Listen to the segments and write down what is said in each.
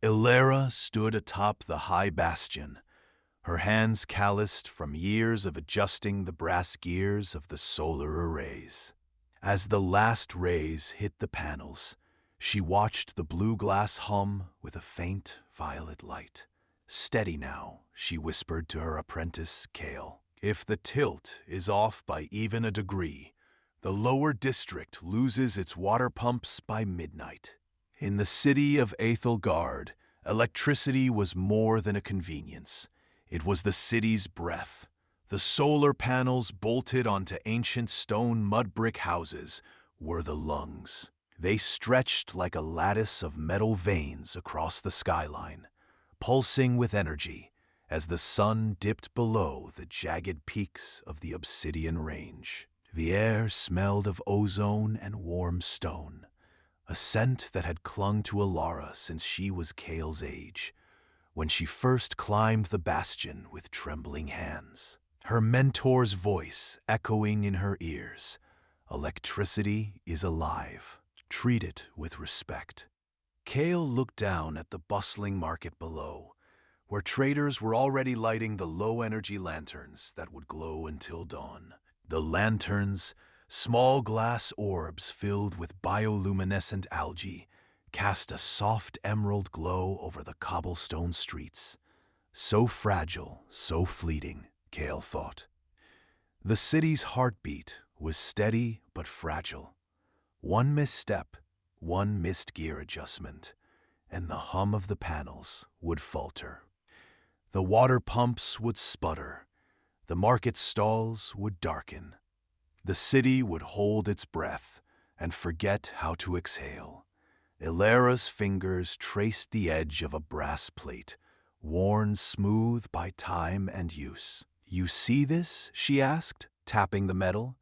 Ilara stood atop the high bastion, her hands calloused from years of adjusting the brass gears of the solar arrays. As the last rays hit the panels, she watched the blue glass hum with a faint violet light. "Steady now," she whispered to her apprentice, Kale. "If the tilt is off by even a degree, the lower district loses its water pumps by midnight." In the city of Aethel Gard, electricity was more than a convenience. It was the city's breath. The solar panels bolted onto ancient stone mud brick houses were the lungs. They stretched like a lattice of metal veins across the skyline, pulsing with energy as the sun dipped below the jagged peaks of the obsidian range. The air smelled of ozone and warm stone, a scent that had clung to Ilara since she was Kale's age, when she first climbed the bastion with trembling hands. Her mentor's voice echoing in her ears. "Electricity is alive. Treat it with respect." Kale looked down at the bustling market below, where traders were already lighting the low-energy lanterns that would glow until dawn. The lanterns, small glass orbs filled with bioluminescent algae, cast a soft emerald glow over the cobblestone streets. So fragile, so fleeting, Kale thought. The city's heartbeat was steady but fragile. One misstep, one missed gear adjustment, and the hum of the panels would falter. The water pumps would sputter. The market stalls would darken. The city would hold its breath and forget how to exhale. Ilara's fingers traced the edge of a brass plate, worn smooth by time and use. "You see this?" she asked, tapping the metal.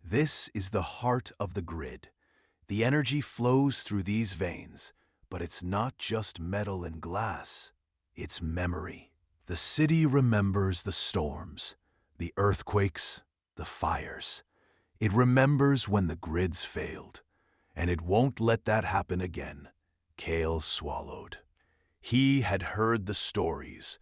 "This is the heart of the grid. The energy flows through these veins, but it's not just metal and glass. It's memory. The city remembers the storms, the earthquakes, the fires. It remembers when the grids failed, and it won't let that happen again." Kale swallowed. He had heard the stories,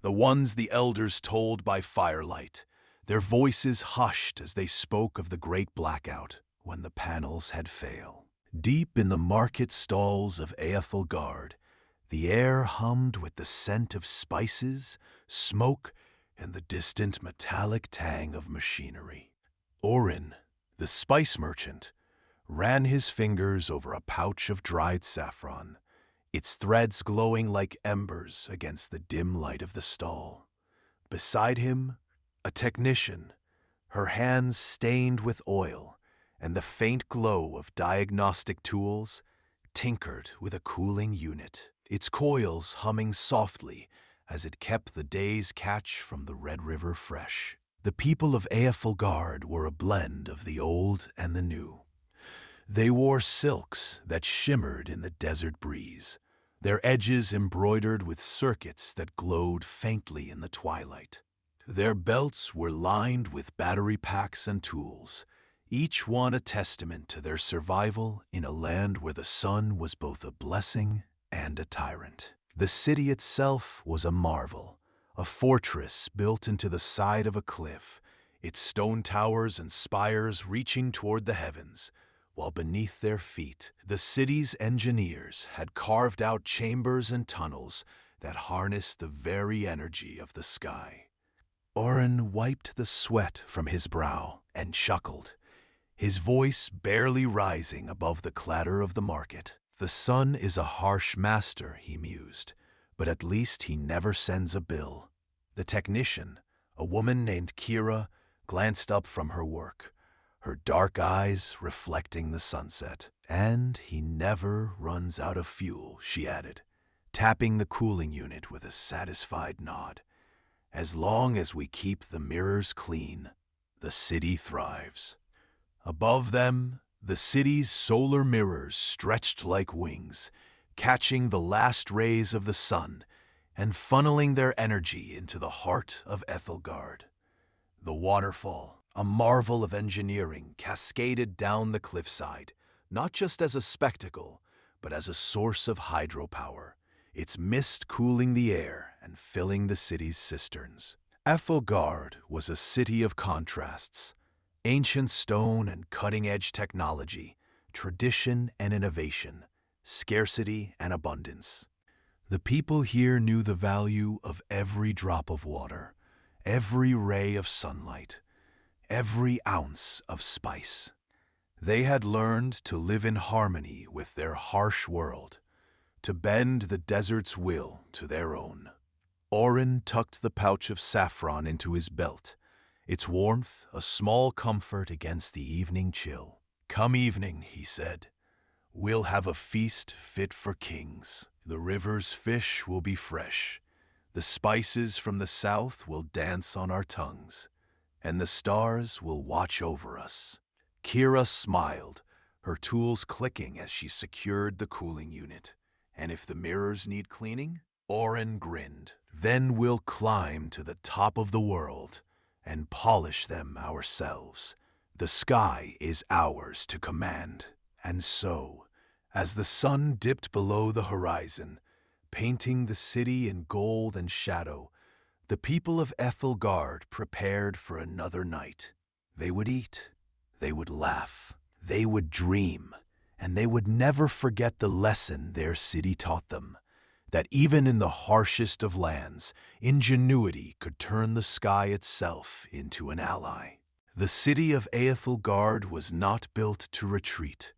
the ones the elders told by firelight, their voices hushed as they spoke of the great blackout when the panels had failed. Deep in the market stalls of Aethel Gard, the air hummed with the scent of spices, smoke, and the distant metallic tang of machinery. Orin, the spice merchant, ran his fingers over a pouch of dried saffron, its threads glowing like embers against the dim light of the stall. Beside him, a technician, her hands stained with oil and the faint glow of diagnostic tools, tinkered with a cooling unit, its coils humming softly as it kept the day's catch from the Red River fresh. The people of Aethel Gard were a blend of the old and the new. They wore silks that shimmered in the desert breeze, their edges embroidered with circuits that glowed faintly in the twilight. Their belts were lined with battery packs and tools, each one a testament to their survival in a land where the sun was both a blessing and a tyrant. The city itself was a marvel, a fortress built into the side of a cliff, its stone towers and spires reaching toward the heavens, while beneath their feet, the city's engineers had carved out chambers and tunnels that harnessed the very energy of the sky. Orin wiped the sweat from his brow and chuckled, his voice barely rising above the clatter of the market. "The sun is a harsh master," he mused, "but at least he never sends a bill." The technician, a woman named Kira, glanced up from her work, her dark eyes reflecting the sunset. "And he never runs out of fuel," she added, tapping the cooling unit with a satisfied nod. "As long as we keep the mirrors clean, the city thrives." Above them, the city's solar mirrors stretched like wings, catching the last rays of the sun and funneling their energy into the heart of Aethel Gard. The waterfall, a marvel of engineering, cascaded down the cliffside, not just as a spectacle, but as a source of hydropower. its mist cooling the air and filling the city's cisterns. Gard was a city of contrasts, ancient stone and cutting-edge technology, tradition and innovation, scarcity and abundance. The people here knew the value of every drop of water, every ray of sunlight, every ounce of spice. They had learned to live in harmony with their harsh world, to bend the desert's will to their own. Orin tucked the pouch of saffron into his belt, its warmth a small comfort against the evening chill. "Come evening," he said, "we'll have a feast fit for kings. The river's fish will be fresh, the spices from the south will dance on our tongues, and the stars will watch over us." Kira smiled, her tools clicking as she secured the cooling unit. "And if the mirrors need cleaning?" Orin grinned. "Then we'll climb to the top of the world and polish them ourselves. The sky is ours to command." And so, as the sun dipped below the horizon, painting the city in gold and shadow, the people of Gard prepared for another night. They would eat, they would laugh, they would dream, and they would never forget the lesson their city taught them, that even in the harshest of lands, ingenuity could turn the sky itself into an ally. The city of Gard was not built to retreat.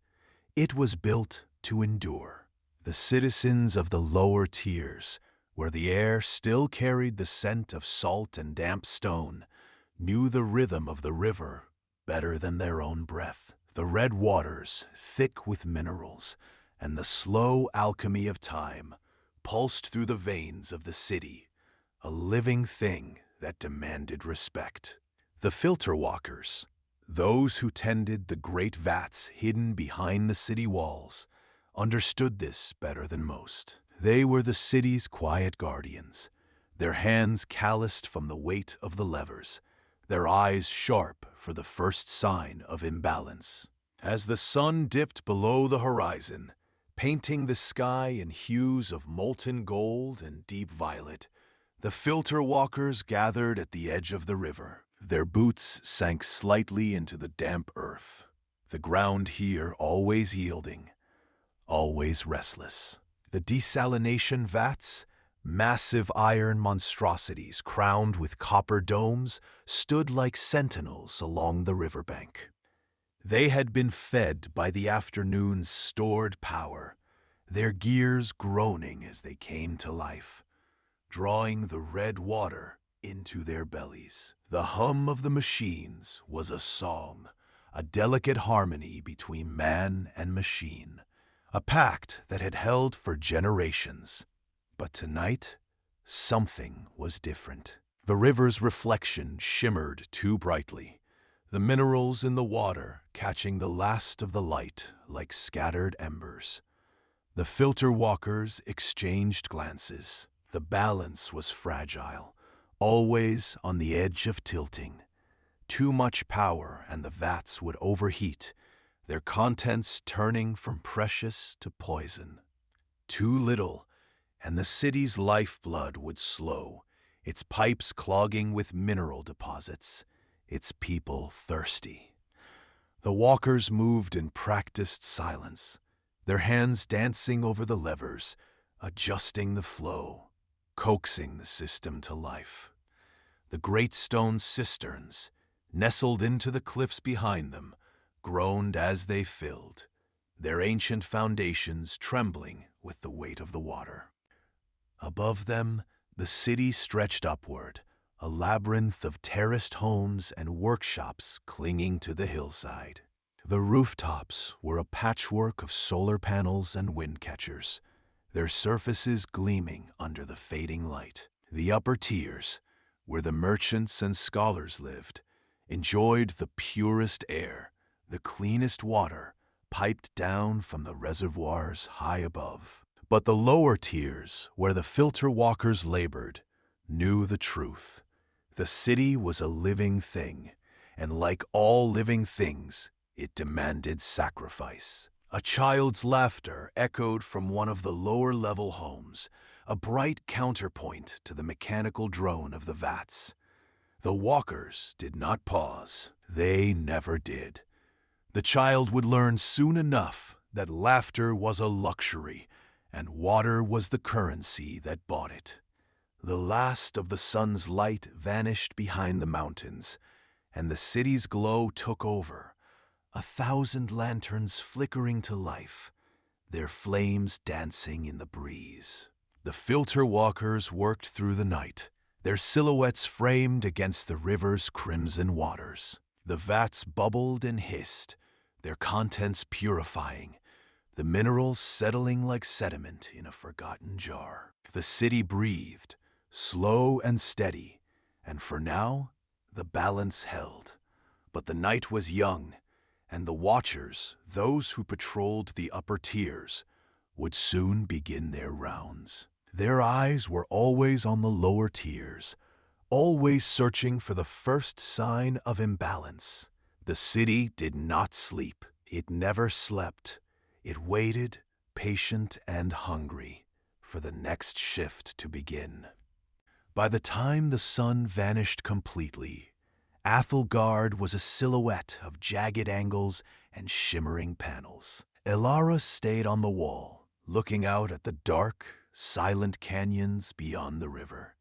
It was built to endure. The citizens of the lower tiers, where the air still carried the scent of salt and damp stone, knew the rhythm of the river better than their own breath. The red waters, thick with minerals, and the slow alchemy of time pulsed through the veins of the city, a living thing that demanded respect. The filter walkers, those who tended the great vats hidden behind the city walls, understood this better than most. They were the city's quiet guardians, their hands calloused from the weight of the levers, their eyes sharp for the first sign of imbalance. As the sun dipped below the horizon, painting the sky in hues of molten gold and deep violet, the filter walkers gathered at the edge of the river. Their boots sank slightly into the damp earth, the ground here always yielding, always restless. The desalination vats, massive iron monstrosities crowned with copper domes, stood like sentinels along the riverbank. They had been fed by the afternoon's stored power, their gears groaning as they came to life, drawing the red water into their bellies. The hum of the machines was a song, a delicate harmony between man and machine, a pact that had held for generations. But tonight, something was different. The river's reflection shimmered too brightly, the minerals in the water catching the last of the light like scattered embers. The filter walkers exchanged glances. The balance was fragile, always on the edge of tilting. Too much power and the vats would overheat, their contents turning from precious to poison. Too little, and the city's lifeblood would slow, its pipes clogging with mineral deposits, its people thirsty. The walkers moved in practiced silence, their hands dancing over the levers, adjusting the flow, coaxing the system to life. The great stone cisterns, nestled into the cliffs behind them, groaned as they filled, their ancient foundations trembling with the weight of the water. Above them, the city stretched upward, a labyrinth of terraced homes and workshops clinging to the hillside. The rooftops were a patchwork of solar panels and wind catchers, their surfaces gleaming under the fading light. The upper tiers, where the merchants and scholars lived, enjoyed the purest air, the cleanest water, piped down from the reservoirs high above. But the lower tiers, where the filter walkers labored, knew the truth. The city was a living thing, and like all living things, it demanded sacrifice. A child's laughter echoed from one of the lower-level homes, a bright counterpoint to the mechanical drone of the vats. The walkers did not pause. They never did. The child would learn soon enough that laughter was a luxury, and water was the currency that bought it. The last of the sun's light vanished behind the mountains, and the city's glow took over, 1,000 lanterns flickering to life, their flames dancing in the breeze. The filter walkers worked through the night, their silhouettes framed against the river's crimson waters. The vats bubbled and hissed, their contents purifying, the minerals settling like sediment in a forgotten jar. The city breathed, slow and steady, and for now, the balance held. But the night was young, and the watchers, those who patrolled the upper tiers, would soon begin their rounds. Their eyes were always on the lower tiers, always searching for the first sign of imbalance. The city did not sleep. It never slept. It waited, patient and hungry, for the next shift to begin. By the time the sun vanished completely, Aethel Gard was a silhouette of jagged angles and shimmering panels. Elara stayed on the wall, looking out at the dark, silent canyons beyond the river.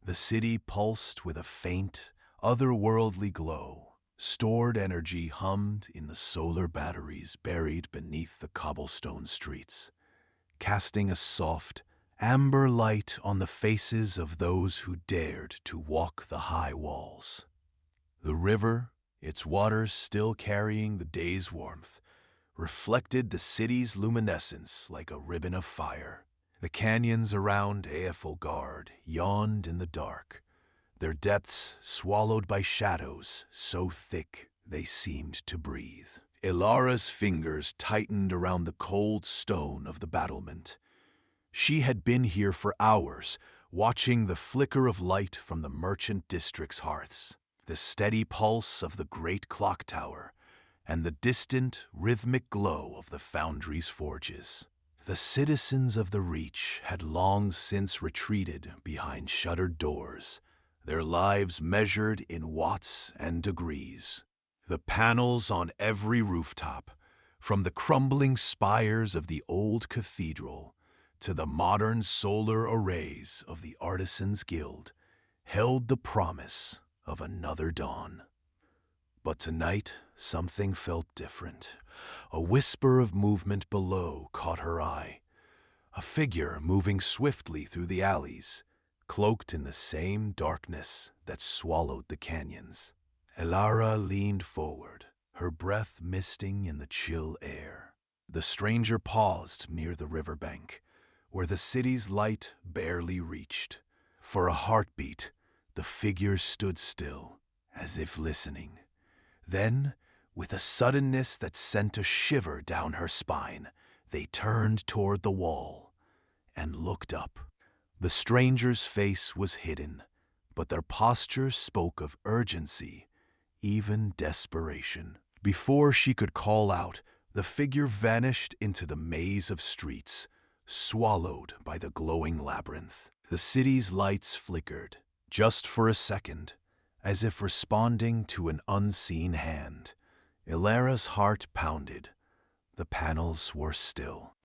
The city pulsed with a faint, otherworldly glow. Stored energy hummed in the solar batteries buried beneath the cobblestone streets, casting a soft, amber light on the faces of those who dared to walk the high walls. The river, its waters still carrying the day's warmth, reflected the city's luminescence like a ribbon of fire. The canyons around Aethel Gard yawned in the dark, their depths swallowed by shadows so thick they seemed to breathe. Elara's fingers tightened around the cold stone of the battlement. She had been here for hours, watching the flicker of light from the merchant district's hearths, the steady pulse of the great clock tower, and the distant, rhythmic glow of the foundry's forges. The citizens of the Reach had long since retreated behind shuttered doors, their lives measured in watts and degrees. The panels on every rooftop, from the crumbling spires of the old cathedral to the modern solar arrays of the Artisans' Guild, held the promise of another dawn. But tonight, something felt different. A whisper of movement below caught her eye. A figure moving swiftly through the alleys, cloaked in the same darkness that swallowed the canyons. Elara leaned forward, her breath misting in the chill air. The stranger paused near the riverbank, where the city's light barely reached. For a heartbeat, the figure stood still, as if listening. Then, with a suddenness that sent a shiver down her spine, they turned toward the wall and looked up. The stranger's face was hidden, but their posture spoke of urgency, even desperation. Before she could call out, the figure vanished into the maze of streets, swallowed by the glowing labyrinth. The city's lights flickered, just for a second, as if responding to an unseen hand. Elara's heart pounded. The panels were still.